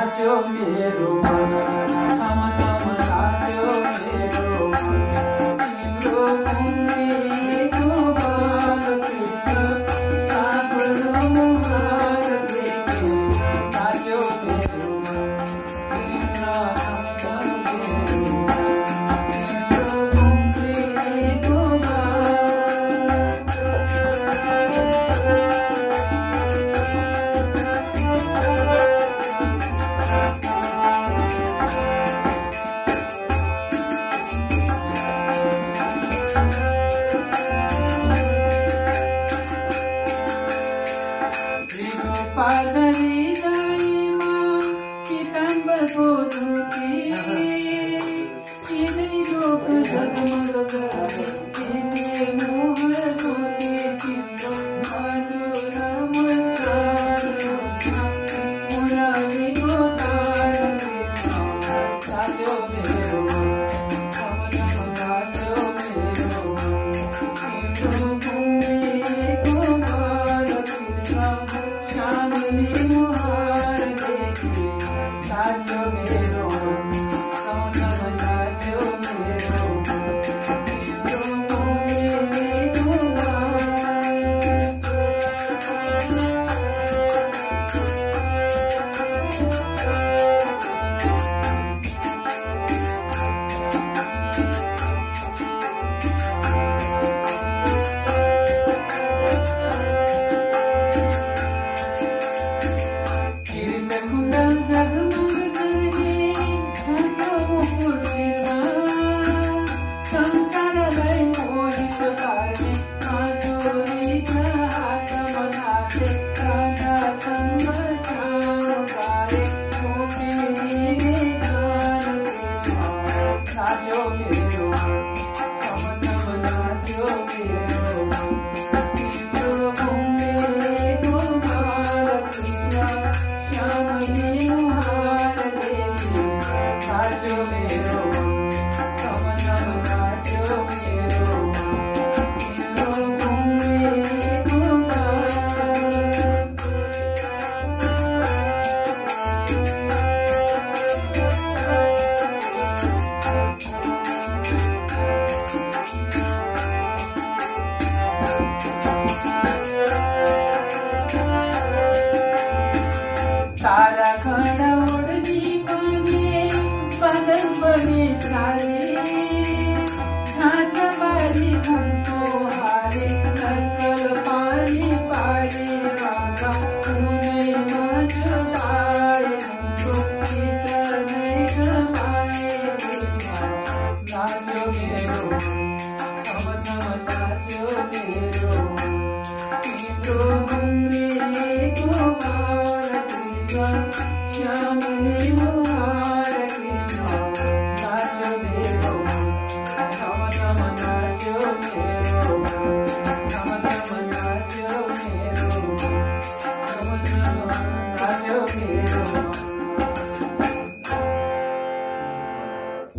नाच्यो मेरो मन छम छम नाच्यो मेरो मन तिम्रो घुमेको बालकृष्ण सागरो मुहार देख्यो नाच्यो मेरो मन तिम्रो पादरी जाइमा पीताम्बरको धुती तिनै लोक जगमग गरे तिमी मोहर धुती तिम्रो मधुर मुस्कान मुरलीको तार नाच्यो मेरो छम छम नाच्यो मेरो तिम्रो घुमेको बालकृष्ण सामुनी मुहार देखि नाच्यो मेरो मन छम छम नाच्यो मेरो मन तिम्रो घुमेको कुण्डल जगमग गरे छायो पुर्सिरमा संसारलाई मोहित पार्ने